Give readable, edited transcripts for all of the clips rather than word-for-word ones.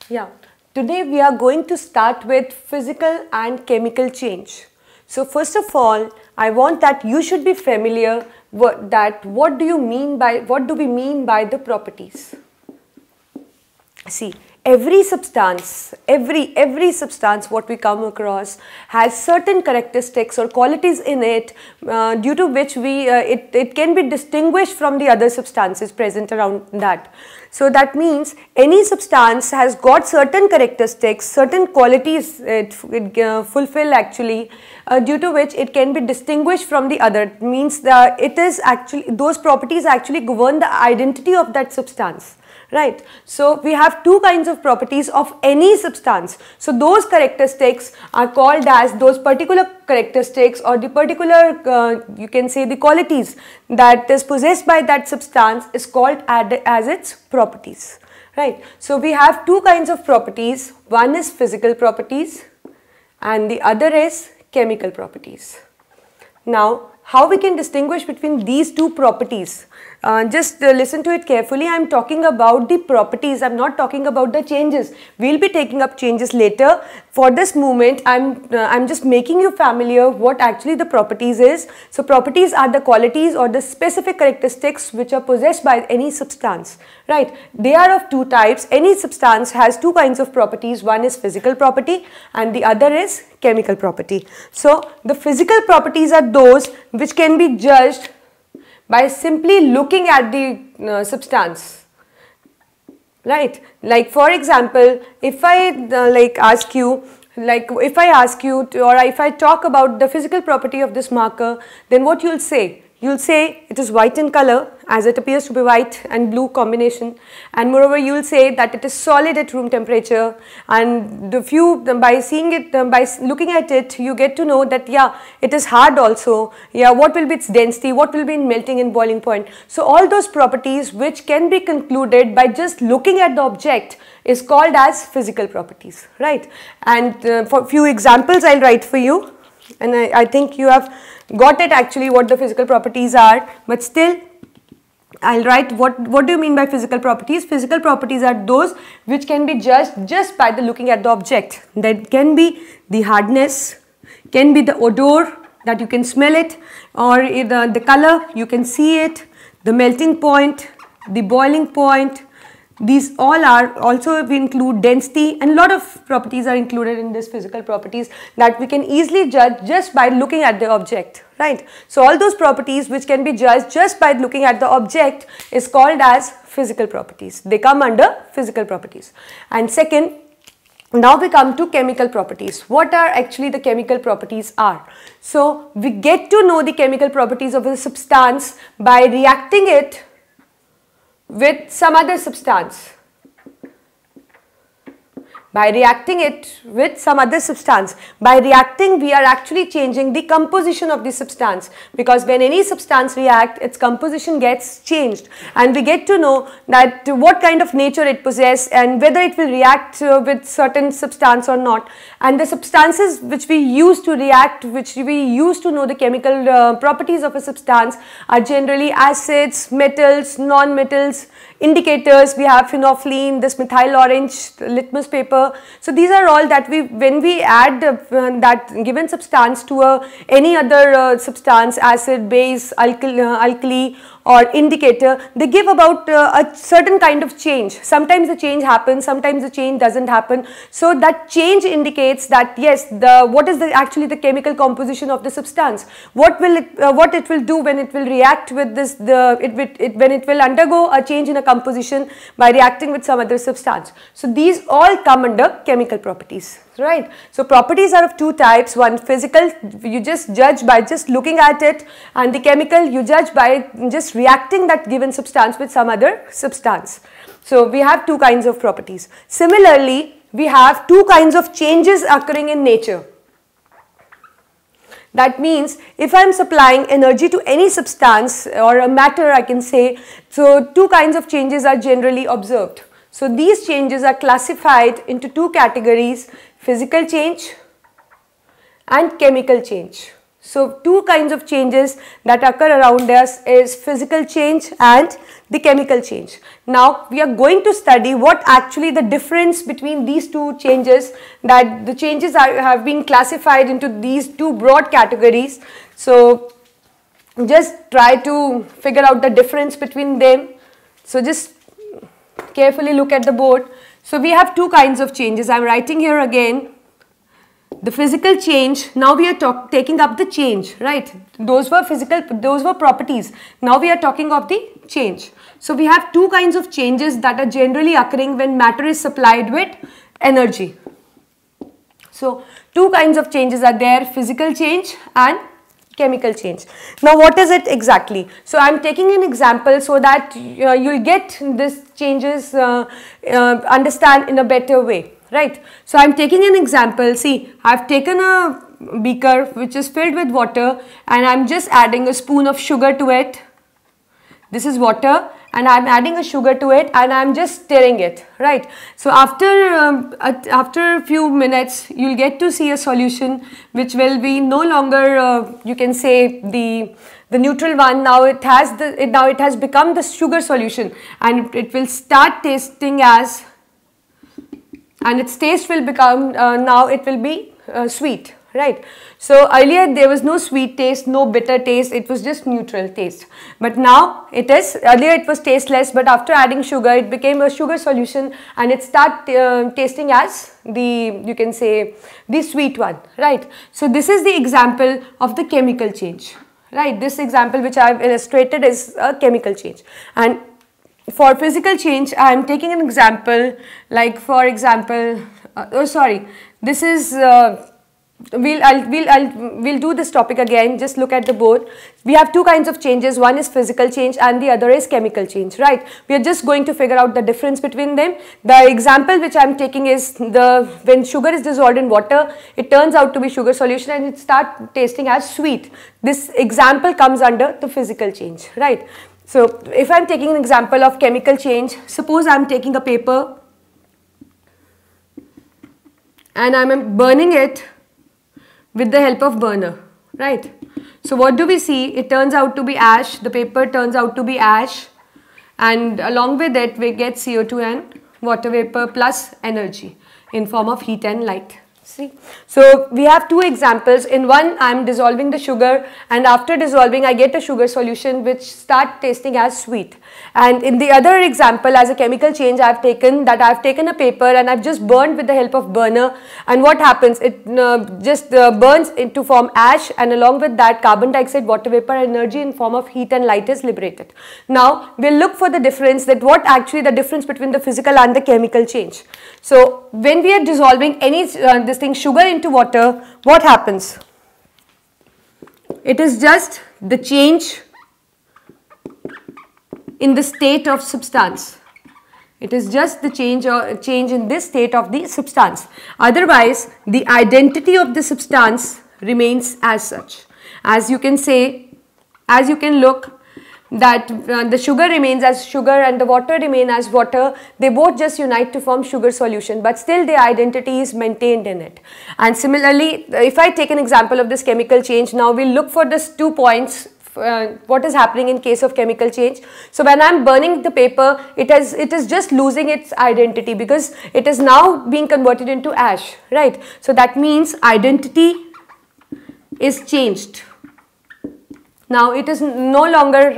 Yeah, today we are going to start with physical and chemical change. So first of all, I want that you should be familiar what do we mean by the properties. See, every substance what we come across has certain characteristics or qualities in it due to which it can be distinguished from the other substances present around that. So that means any substance has got certain characteristics, certain qualities it fulfill actually, due to which it can be distinguished from the other. It means that those properties actually govern the identity of that substance. Right. So we have two kinds of properties of any substance. So those characteristics are called as those particular characteristics or the particular you can say the qualities that is possessed by that substance is called as its properties. Right. So we have two kinds of properties. One is physical properties and the other is chemical properties. Now, how we can distinguish between these two properties? Just listen to it carefully. I am talking about the properties. I am not talking about the changes. We will be taking up changes later. For this moment, I'm just making you familiar what actually the properties is. So properties are the qualities or the specific characteristics which are possessed by any substance. Right? They are of two types. Any substance has two kinds of properties. One is physical property and the other is chemical property. So the physical properties are those which can be judged by simply looking at the substance, right? Like for example, if I ask you or if I talk about the physical property of this marker, then what you'll say? You'll say it is white in color, as it appears to be white and blue combination, and moreover you will say that it is solid at room temperature, and by seeing it, by looking at it, you get to know that yeah, it is hard also. Yeah, what will be its density, what will be in melting and boiling point. So all those properties which can be concluded by just looking at the object is called as physical properties, right? And for few examples I'll write for you, and I think you have got it actually what the physical properties are, but still I'll write what do you mean by physical properties? Physical properties are those which can be judged just by the looking at the object. That can be the hardness, can be the odor that you can smell it, or the color you can see it, the melting point, the boiling point. These all are also, we include density, and a lot of properties are included in this physical properties that we can easily judge just by looking at the object, right? So all those properties which can be judged just by looking at the object is called as physical properties. They come under physical properties. And second, now we come to chemical properties. What are actually the chemical properties are? So we get to know the chemical properties of a substance by reacting it with some other substance. By reacting it with some other substance. By reacting, we are actually changing the composition of the substance, because when any substance reacts, its composition gets changed, and we get to know that what kind of nature it possesses and whether it will react with certain substance or not. And the substances which we use to react, which we use to know the chemical properties of a substance, are generally acids, metals, non-metals, indicators. We have phenolphthalein, this methyl orange, litmus paper. So these are all that when we add that given substance to any other substance, acid, base, alkali or indicator, they give about a certain kind of change. Sometimes the change happens, sometimes the change doesn't happen. So that change indicates that yes, what is actually the chemical composition of the substance. What it will do when it will react with this, when it will undergo a change in a composition by reacting with some other substance. So these all come under chemical properties, right? So properties are of two types. One, physical, you just judge by just looking at it, and the chemical you judge by just reacting that given substance with some other substance. So we have two kinds of properties. Similarly, we have two kinds of changes occurring in nature. That means if I am supplying energy to any substance or a matter, I can say, so two kinds of changes are generally observed. So these changes are classified into two categories: physical change and chemical change. So two kinds of changes that occur around us is physical change and the chemical change. Now we are going to study what actually the difference between these two changes, that the changes have been classified into these two broad categories. So just try to figure out the difference between them. So just carefully look at the board. So we have two kinds of changes. I am writing here again. The physical change, now we are taking up the change, right? Those were physical, those were properties. Now we are talking of the change. So we have two kinds of changes that are generally occurring when matter is supplied with energy. So two kinds of changes are there, physical change and chemical change. Now what is it exactly? So I am taking an example so that you will get these changes understand in a better way. Right. So I am taking an example. See, I have taken a beaker which is filled with water and I am just adding a spoon of sugar to it. This is water and I am adding a sugar to it and I am just stirring it. Right. So after a few minutes you will get to see a solution which will be no longer you can say the neutral one. Now it has become the sugar solution and it will start tasting as, and its taste will become, now it will be sweet, right. So earlier there was no sweet taste, no bitter taste, it was just neutral taste. But now it is, earlier it was tasteless, but after adding sugar it became a sugar solution and it started tasting as the, you can say, the sweet one, right. So this is the example of the chemical change, right. This example which I have illustrated is a chemical change. And for physical change, I am taking an example, like for example, this is, we'll do this topic again, just look at the board. We have two kinds of changes, one is physical change and the other is chemical change, right. We are just going to figure out the difference between them. The example which I am taking is when sugar is dissolved in water, it turns out to be sugar solution and it starts tasting as sweet. This example comes under the physical change, right. So if I am taking an example of chemical change, suppose I am taking a paper and I am burning it with the help of burner, right. So what do we see? It turns out to be ash, the paper turns out to be ash and along with it we get CO2 and water vapor plus energy in form of heat and light. See, so we have two examples. In one I am dissolving the sugar and after dissolving I get a sugar solution which start tasting as sweet. And in the other example, as a chemical change, I have taken a paper and I have just burned with the help of burner, and what happens, it just burns into form ash, and along with that carbon dioxide, water vapor, energy in form of heat and light is liberated. Now we will look for the difference, that what actually the difference between the physical and the chemical change. So when we are dissolving any sugar into water, what happens? It is just the change in the state of substance. It is just the change in this state of the substance. Otherwise, the identity of the substance remains as such. As you can look, that the sugar remains as sugar and the water remain as water. They both just unite to form sugar solution, but still the identity is maintained in it. And similarly, if I take an example of this chemical change, now we'll look for these 2 points. What is happening in case of chemical change? So when I am burning the paper, it is just losing its identity because it is now being converted into ash, right? So that means identity is changed. Now it is no longer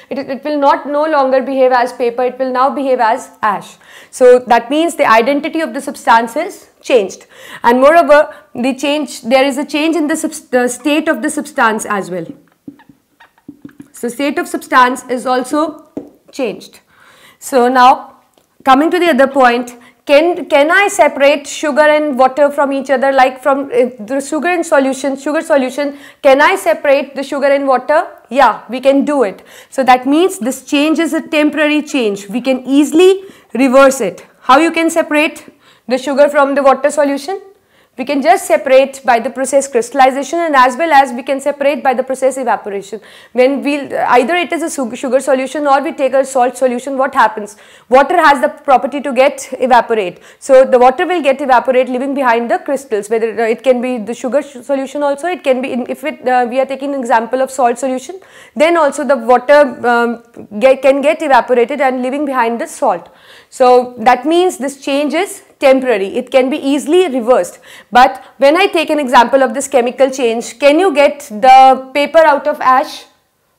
it will not no longer behave as paper, it will now behave as ash. So that means the identity of the substance is changed, and moreover there is a change in the state of the substance as well. So state of substance is also changed. So now coming to the other point, can I separate sugar and water from each other, like from the sugar solution, can I separate the sugar and water? Yeah, we can do it. So that means this change is a temporary change. We can easily reverse it. How you can separate the sugar from the water solution? We can just separate by the process crystallization, and as well as we can separate by the process evaporation. When either it is a sugar solution or we take a salt solution, what happens? Water has the property to get evaporate. So the water will get evaporate, leaving behind the crystals. Whether it can be the sugar solution also, it can be if we are taking an example of salt solution, then also the water can get evaporated and leaving behind the salt. So that means this change is temporary. It can be easily reversed. But when I take an example of this chemical change, can you get the paper out of ash?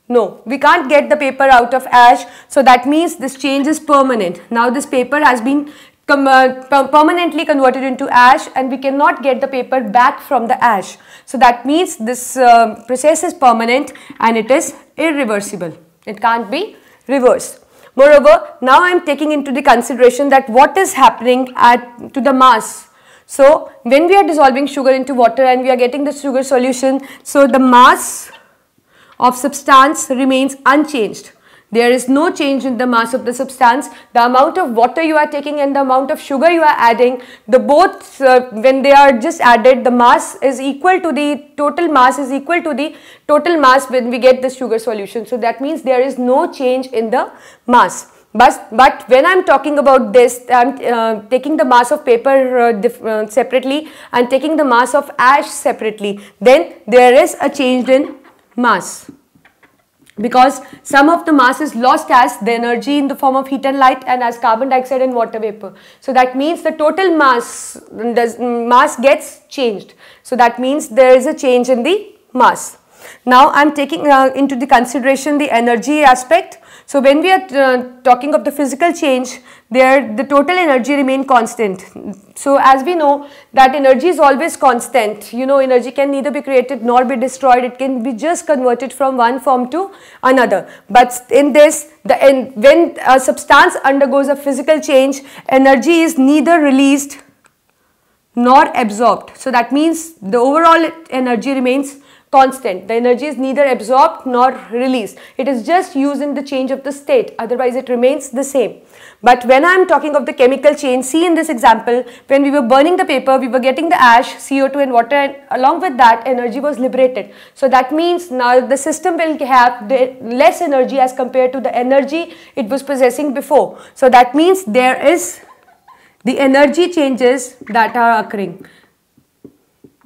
No, we can't get the paper out of ash. So that means this change is permanent. Now this paper has been permanently converted into ash, and we cannot get the paper back from the ash. So that means this process is permanent and it is irreversible. It can't be reversed. Moreover, now I am taking into the consideration that what is happening to the mass. So when we are dissolving sugar into water and we are getting the sugar solution, so the mass of substance remains unchanged. There is no change in the mass of the substance. The amount of water you are taking and the amount of sugar you are adding, the both when they are just added, the mass is equal to the total mass is equal to the total mass when we get the sugar solution. So that means there is no change in the mass. But when I am talking about this, I am taking the mass of paper separately and taking the mass of ash separately, then there is a change in mass, because some of the mass is lost as the energy in the form of heat and light and as carbon dioxide and water vapor. So that means the total mass gets changed. So that means there is a change in the mass. Now I am taking into the consideration the energy aspect. So when we are talking of the physical change, the total energy remain constant. So as we know that energy is always constant, you know, energy can neither be created nor be destroyed, it can be just converted from one form to another. But in this, when a substance undergoes a physical change, energy is neither released nor absorbed. So that means the overall energy remains constant. The energy is neither absorbed nor released. It is just used in the change of the state, otherwise it remains the same. But when I am talking of the chemical change, see in this example, when we were burning the paper, we were getting the ash, CO2 and water, and along with that energy was liberated. So that means now the system will have less energy as compared to the energy it was possessing before. So that means there is the energy changes that are occurring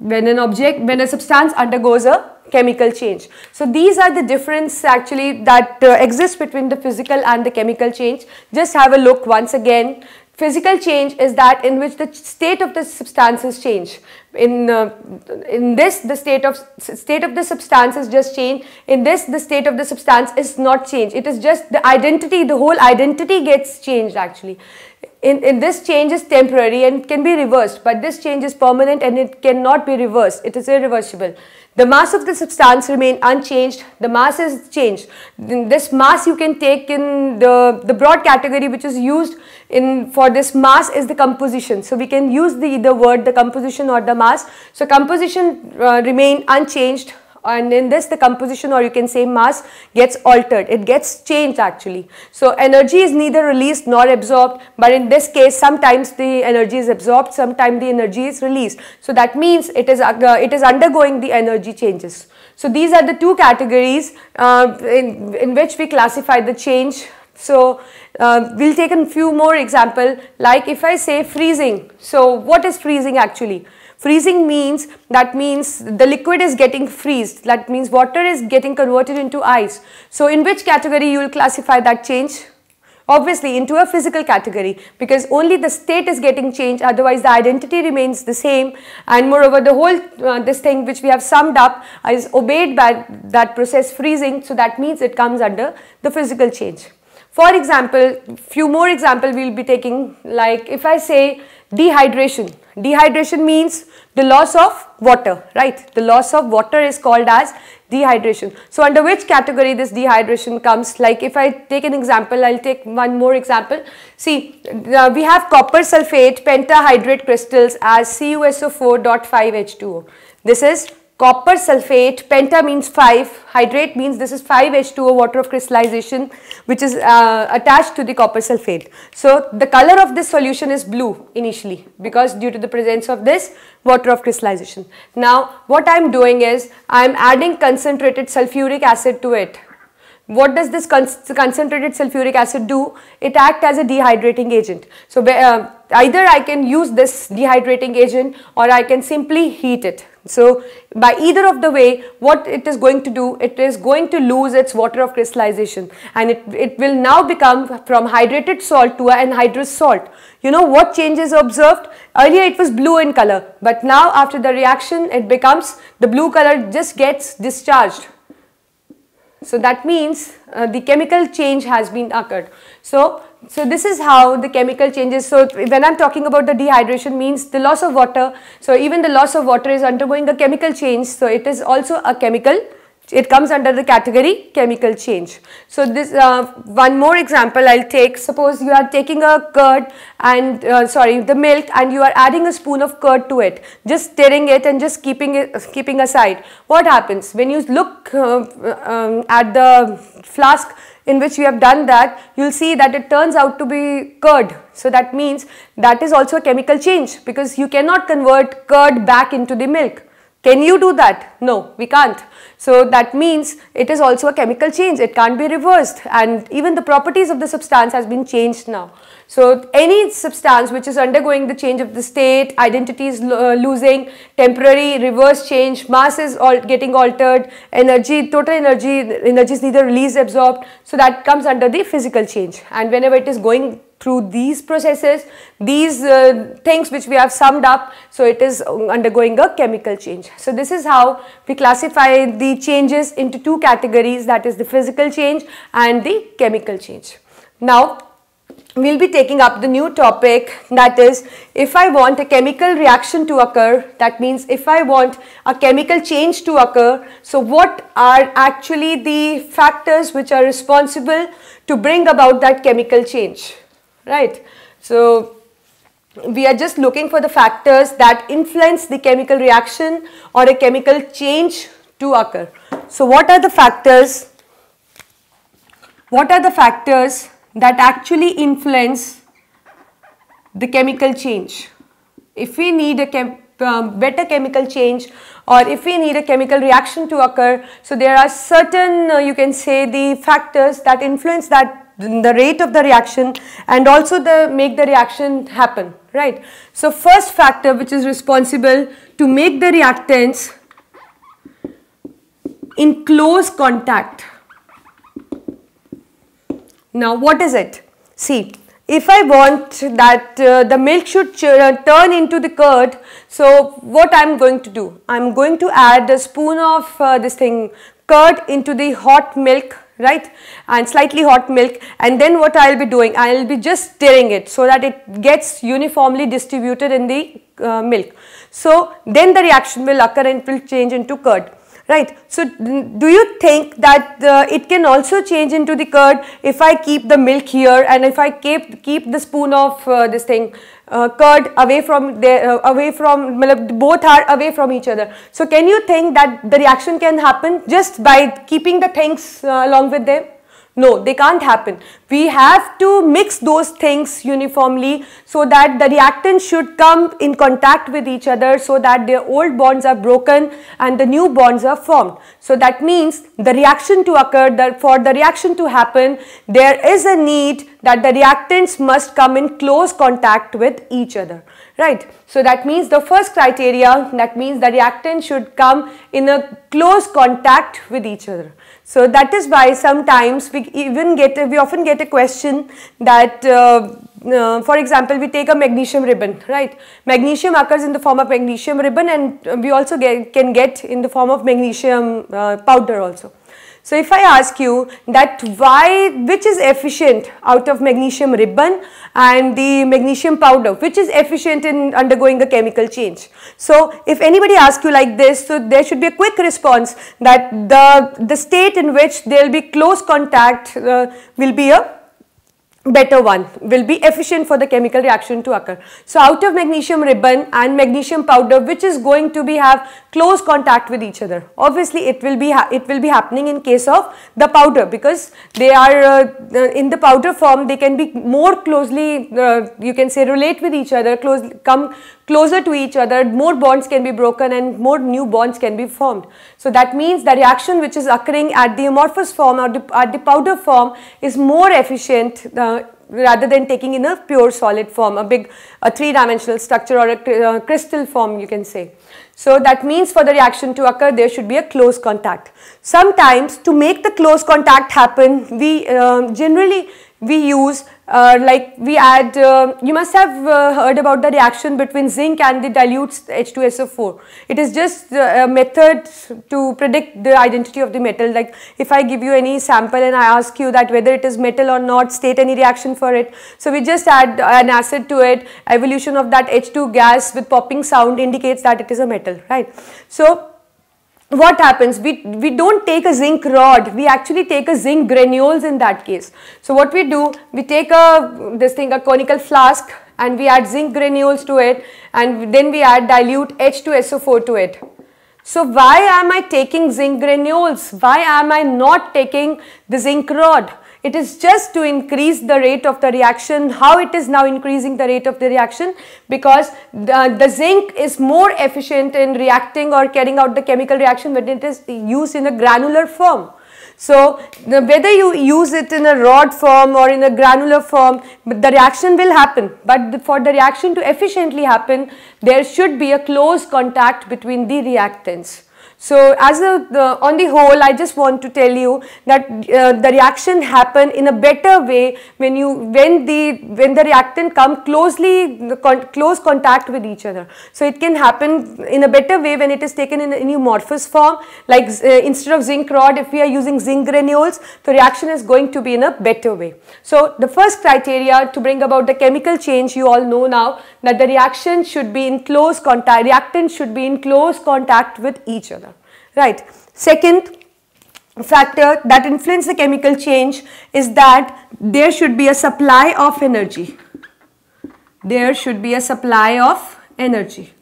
when a substance undergoes a chemical change. So these are the difference actually that exists between the physical and the chemical change. Just have a look once again. Physical change is that in which the state of the substances change. In this, the state of the substance is just change. In this, the state of the substance is not change. It is just the identity, the whole identity gets changed actually. In this, change is temporary and can be reversed, but this change is permanent and it cannot be reversed. It is irreversible. The mass of the substance remain unchanged. The mass is changed. This mass you can take in the broad category which is used for this mass is the composition. So we can use either word, the composition or the mass. So composition remain unchanged, and in this the composition, or you can say mass, gets altered. It gets changed actually. So energy is neither released nor absorbed, but in this case sometimes the energy is absorbed, sometimes the energy is released. So that means it is undergoing the energy changes. So these are the two categories in which we classify the change. So we'll take a few more examples, like if I say freezing. So what is freezing actually? Freezing means the liquid is getting freezed. That means water is getting converted into ice. So in which category you will classify that change? Obviously into a physical category, because only the state is getting changed, otherwise the identity remains the same, and moreover the whole this thing which we have summed up is obeyed by that process freezing. So that means it comes under the physical change. For example, few more examples we will be taking, like if I say dehydration. Dehydration means the loss of water, right? The loss of water is called as dehydration. So under which category this dehydration comes? Like if I take an example, I'll take one more example. See, we have copper sulfate pentahydrate crystals as CuSO4.5H2O. This is copper sulfate, penta means 5, hydrate means this is 5H2O, water of crystallization, which is attached to the copper sulfate. So the color of this solution is blue initially because due to the presence of this water of crystallization. Now what I am doing is I am adding concentrated sulfuric acid to it. What does this concentrated sulfuric acid do? It acts as a dehydrating agent. So either I can use this dehydrating agent or I can simply heat it. So by either of the way, what it is going to do, it is going to lose its water of crystallization, and it will now become from hydrated salt to an anhydrous salt. You know what change is observed? Earlier it was blue in color, but now after the reaction it becomes, the blue color just gets discharged. So that means the chemical change has been occurred. So this is how the chemical changes. So when I am talking about the dehydration means the loss of water. So even the loss of water is undergoing a chemical change. So it is also a chemical, it comes under the category chemical change. So this one more example I'll take. Suppose you are taking a curd and the milk, and you are adding a spoon of curd to it, just stirring it and just keeping aside. What happens when you look at the flask in which you have done that? You'll see that it turns out to be curd. So that means that is also a chemical change, because you cannot convert curd back into the milk. Can you do that? No, we can't. So that means it is also a chemical change. It can't be reversed, and even the properties of the substance has been changed now. So any substance which is undergoing the change of the state, identity is losing, temporary reverse change, mass is getting altered, energy, total energy is neither released, absorbed. So that comes under the physical change, and whenever it is going through these processes, these things which we have summed up, so it is undergoing a chemical change. So this is how we classify the changes into two categories, that is the physical change and the chemical change. Now we will be taking up the new topic, that is, if I want a chemical reaction to occur, that means if I want a chemical change to occur, so what are actually the factors which are responsible to bring about that chemical change, right? So we are just looking for the factors that influence the chemical reaction or a chemical change to occur. So what are the factors? What are the factors that actually influence the chemical change? If we need a better chemical change, or if we need a chemical reaction to occur, so there are certain you can say the factors that influence that the rate of the reaction and also make the reaction happen, right? So first factor which is responsible to make the reactants in close contact. Now what is it? See, if I want that the milk should turn into the curd, so what I am going to do? I am going to add a spoon of curd into the hot milk, right, and slightly hot milk, and then what I will be doing, I will be just stirring it so that it gets uniformly distributed in the milk. So then the reaction will occur and it will change into curd. Right. So do you think that it can also change into the curd if I keep the milk here and if I keep the spoon of curd away from both are away from each other? So can you think that the reaction can happen just by keeping the things along with them? No, they can't happen. We have to mix those things uniformly so that the reactants should come in contact with each other so that their old bonds are broken and the new bonds are formed. So that means the reaction to occur, for the reaction to happen, there is a need that the reactants must come in close contact with each other, right? So that means the first criteria, that means the reactant should come in a close contact with each other. So that is why sometimes we often get a question that for example, we take a magnesium ribbon, right? Magnesium occurs in the form of magnesium ribbon, and we also can get in the form of magnesium powder also. So if I ask you that which is efficient out of magnesium ribbon and the magnesium powder, which is efficient in undergoing a chemical change? So if anybody asks you like this, so there should be a quick response that the state in which there will be close contact will be better one, will be efficient for the chemical reaction to occur. So out of magnesium ribbon and magnesium powder, which is going to be have close contact with each other, obviously it will be happening in case of the powder, because they are in the powder form, they can be more closely you can say relate with each other, come closer to each other, more bonds can be broken and more new bonds can be formed. So that means the reaction which is occurring at the amorphous form or at the powder form is more efficient rather than taking in a pure solid form, a three-dimensional structure or a crystal form, you can say. So that means for the reaction to occur, there should be a close contact. Sometimes to make the close contact happen, we generally use like we add, you must have heard about the reaction between zinc and the dilute H2SO4. It is just a method to predict the identity of the metal. Like if I give you any sample and I ask you that whether it is metal or not, state any reaction for it. So we just add an acid to it, evolution of that H2 gas with popping sound indicates that it is a metal, right? So what happens, we don't take a zinc rod, we actually take a zinc granules in that case. So what we do, we take a conical flask and we add zinc granules to it, and then we add dilute H2SO4 to it. So why am I taking zinc granules? Why am I not taking the zinc rod? It is just to increase the rate of the reaction. How it is now increasing the rate of the reaction? Because the zinc is more efficient in reacting or carrying out the chemical reaction when it is used in a granular form. So whether you use it in a rod form or in a granular form, the reaction will happen. But for the reaction to efficiently happen, there should be a close contact between the reactants. So as on the whole, I just want to tell you that the reaction happen in a better way when the reactant come close contact with each other. So it can happen in a better way when it is taken in an amorphous form, like instead of zinc rod, if we are using zinc granules, the reaction is going to be in a better way. So the first criteria to bring about the chemical change, you all know now that the reaction should be in close contact, reactants should be in close contact with each other. Right. Second factor that influence the chemical change is that there should be a supply of energy. There should be a supply of energy.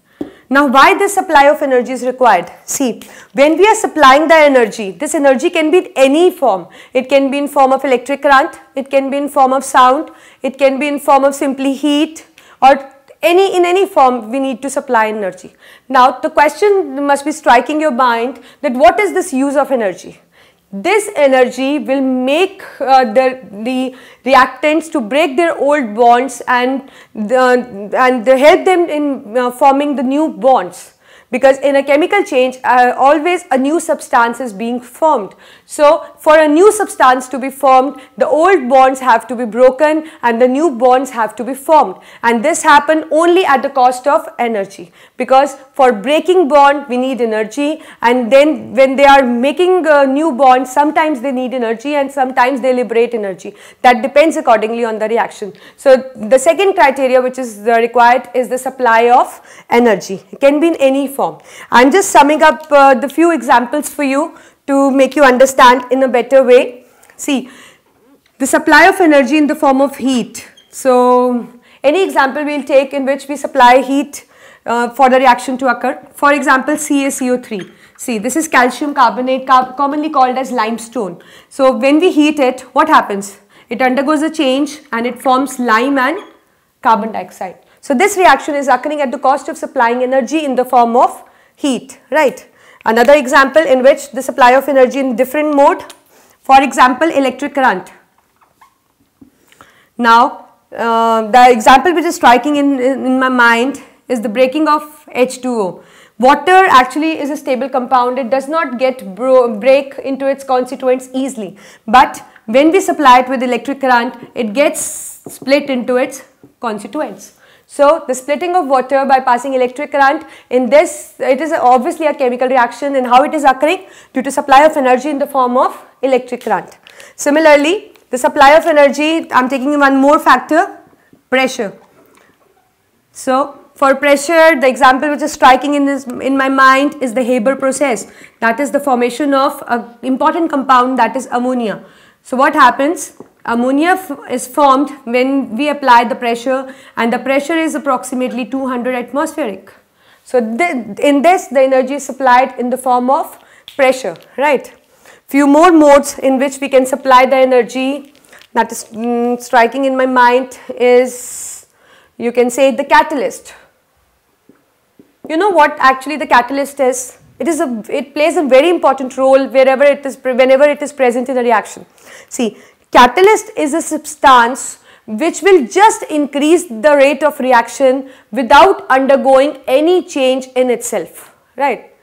Now why this supply of energy is required? See, when we are supplying the energy, this energy can be in any form. It can be in form of electric current, it can be in form of sound, it can be in form of simply heat, or in any form we need to supply energy. Now the question must be striking your mind that what is this use of energy? This energy will make the reactants to break their old bonds and help them in forming the new bonds. Because in a chemical change, always a new substance is being formed. So for a new substance to be formed, the old bonds have to be broken and the new bonds have to be formed. And this happens only at the cost of energy. Because for breaking bond, we need energy, and then when they are making new bonds, sometimes they need energy and sometimes they liberate energy. That depends accordingly on the reaction. So the second criteria which is required is the supply of energy. It can be in any form. I am just summing up the few examples for you to make you understand in a better way. See, the supply of energy in the form of heat. So any example we will take in which we supply heat for the reaction to occur. For example, CaCO3. See, this is calcium carbonate, commonly called as limestone. So when we heat it, what happens? It undergoes a change and it forms lime and carbon dioxide. So this reaction is occurring at the cost of supplying energy in the form of heat, right? Another example in which the supply of energy in different mode, for example, electric current. Now, the example which is striking in my mind is the breaking of H2O. Water actually is a stable compound. It does not get break into its constituents easily. But when we supply it with electric current, it gets split into its constituents. So the splitting of water by passing electric current, in this it is obviously a chemical reaction, and how it is occurring? Due to supply of energy in the form of electric current. Similarly, the supply of energy, I am taking one more factor, pressure. So for pressure, the example which is striking in my mind is the Haber process. That is the formation of an important compound, that is ammonia. So what happens? Ammonia is formed when we apply the pressure, and the pressure is approximately 200 atmospheric. So in this, the energy is supplied in the form of pressure, right? Few more modes in which we can supply the energy that is striking in my mind is, you can say, the catalyst. You know what actually the catalyst is? It plays a very important role whenever it is present in a reaction. See, catalyst is a substance which will just increase the rate of reaction without undergoing any change in itself, right?